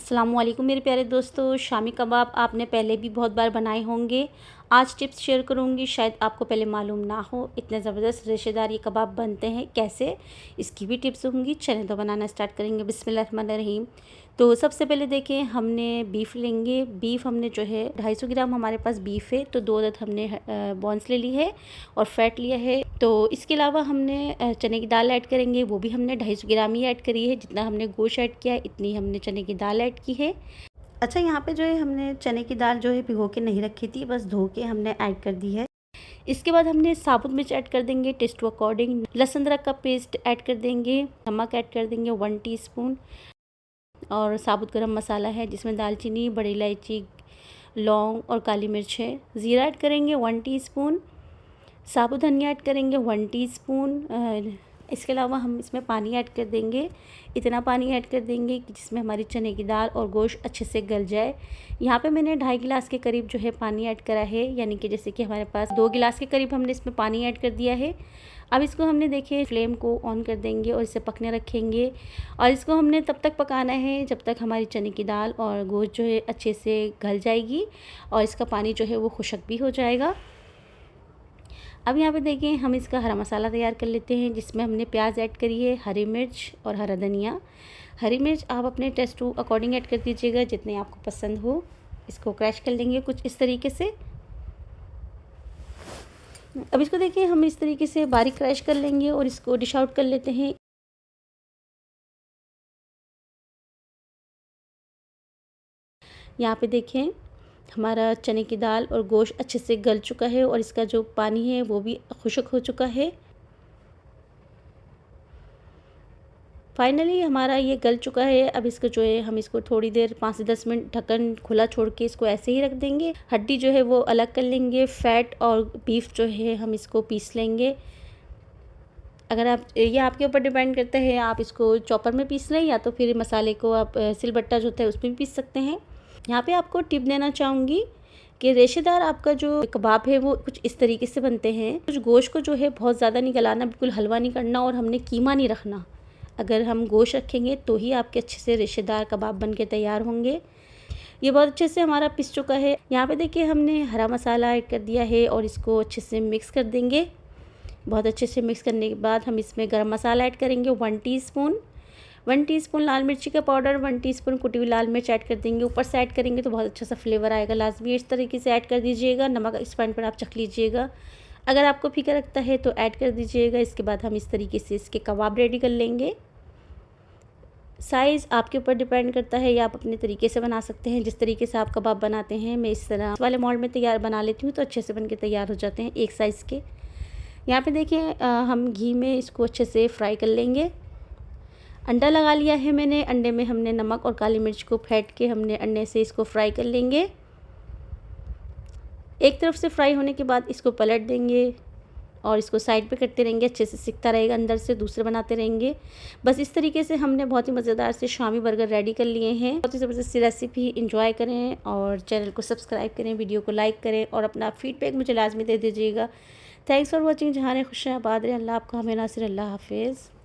अस्सलामुअलैकुम मेरे प्यारे दोस्तों। शामी कबाब आपने पहले भी बहुत बार बनाए होंगे। आज टिप्स शेयर करूंगी, शायद आपको पहले मालूम ना हो। इतने ज़बरदस्त रेशेदार ये कबाब बनते हैं कैसे, इसकी भी टिप्स होंगी। चलें तो बनाना स्टार्ट करेंगे। बिस्मिल्लाहिर्रहमानिर्रहीम। तो सबसे पहले देखें, हमने बीफ़ लेंगे। बीफ़ हमने जो है 250 ग्राम हमारे पास बीफ़ है, तो 2 अदद हमने बॉन्स ले ली है और फैट लिया है। तो इसके अलावा हमने चने की दाल ऐड करेंगे, वो भी हमने 250 ग्राम ही ऐड करी है। जितना हमने गोश्त ऐड किया है इतनी हमने चने की दाल ऐड की है। अच्छा, यहाँ पे जो है हमने चने की दाल जो है भिगो के नहीं रखी थी, बस धो के हमने ऐड कर दी है। इसके बाद हमने साबुत मिर्च ऐड कर देंगे टेस्ट टू अकॉर्डिंग। लहसुन अदरक का पेस्ट ऐड कर देंगे। नमक ऐड कर देंगे 1 टीस्पून। और साबुत गरम मसाला है जिसमें दालचीनी, बड़ी इलायची, लौंग और काली मिर्च है। ज़ीरा ऐड करेंगे 1 टीस्पून। साबुत धनिया ऐड करेंगे 1 टीस्पून। इसके अलावा हम इसमें पानी ऐड कर देंगे। इतना पानी ऐड कर देंगे कि जिसमें हमारी चने की दाल और गोश्त अच्छे से गल जाए। यहाँ पे मैंने 2.5 गिलास के करीब जो है पानी ऐड करा है, यानी कि जैसे कि हमारे पास 2 गिलास के करीब हमने इसमें पानी ऐड कर दिया है। अब इसको हमने देखिए फ्लेम को ऑन कर देंगे और इसे पकने रखेंगे। और इसको हमने तब तक पकाना है जब तक हमारी चने की दाल और गोश्त जो है अच्छे से गल जाएगी और इसका पानी जो है वो खुश्क भी हो जाएगा। अब यहाँ पे देखिए हम इसका हरा मसाला तैयार कर लेते हैं, जिसमें हमने प्याज ऐड करी है, हरी मिर्च और हरा धनिया। हरी मिर्च आप अपने टेस्ट टू अकॉर्डिंग ऐड कर दीजिएगा, जितने आपको पसंद हो। इसको क्रश कर लेंगे कुछ इस तरीके से। अब इसको देखिए हम इस तरीके से बारीक क्रश कर लेंगे और इसको डिश आउट कर लेते हैं। यहाँ पे देखें हमारा चने की दाल और गोश्त अच्छे से गल चुका है और इसका जो पानी है वो भी खुश्क हो चुका है। फाइनली हमारा ये गल चुका है। अब इसको जो है हम इसको थोड़ी देर 5 से 10 मिनट ढक्कन खुला छोड़ के इसको ऐसे ही रख देंगे। हड्डी जो है वो अलग कर लेंगे। फैट और बीफ जो है हम इसको पीस लेंगे। अगर आप, ये आपके ऊपर डिपेंड करता है, आप इसको चॉपर में पीस लें या तो फिर मसाले को आप सिलबट्टा जो होता है उसमें भी पीस सकते हैं। यहाँ पे आपको टिप देना चाहूँगी कि रेशेदार आपका जो कबाब है वो कुछ इस तरीके से बनते हैं। कुछ गोश्त को जो है बहुत ज़्यादा नहीं गलाना, बिल्कुल हलवा नहीं करना और हमने कीमा नहीं रखना। अगर हम गोश्त रखेंगे तो ही आपके अच्छे से रेशेदार कबाब बन के तैयार होंगे। ये बहुत अच्छे से हमारा पिस चुका है। यहाँ पे देखिए हमने हरा मसाला ऐड कर दिया है और इसको अच्छे से मिक्स कर देंगे। बहुत अच्छे से मिक्स करने के बाद हम इसमें गरम मसाला ऐड करेंगे 1 टीस्पून। 1 टीस्पून लाल मिर्ची का पाउडर, 1 टीस्पून कुटी हुई लाल मिर्च ऐड कर देंगे। ऊपर से ऐड करेंगे तो बहुत अच्छा सा फ्लेवर आएगा। लाजमी इस तरीके से ऐड कर दीजिएगा। नमक इस पॉइंट पर आप चख लीजिएगा, अगर आपको फीका लगता है तो ऐड कर दीजिएगा। इसके बाद हम इस तरीके से इसके कबाब रेडी कर लेंगे। साइज़ आपके ऊपर डिपेंड करता है, या आप अपने तरीके से बना सकते हैं जिस तरीके से आप कबाब बनाते हैं। मैं इस तरह वाले मोल्ड में तैयार बना लेती हूँ तो अच्छे से बन के तैयार हो जाते हैं एक साइज़ के। यहाँ पे देखिए हम घी में इसको अच्छे से फ्राई कर लेंगे। अंडा लगा लिया है मैंने। अंडे में हमने नमक और काली मिर्च को फेंट के हमने अंडे से इसको फ्राई कर लेंगे। एक तरफ से फ्राई होने के बाद इसको पलट देंगे और इसको साइड पे करते रहेंगे, अच्छे से सिकता रहेगा अंदर से, दूसरे बनाते रहेंगे। बस इस तरीके से हमने बहुत ही मज़ेदार से शामी बर्गर रेडी कर लिए हैं। बहुत ही ज़बरदस्त सी रेसिपी इंजॉय करें और चैनल को सब्सक्राइब करें, वीडियो को लाइक करें और अपना फीडबैक मुझे लाजमी दे दीजिएगा। Thanks for watching. जहाँ खुश आबाद रहे, अल्लाह आपको हमें नासिर। अल्लाह हाफिज़।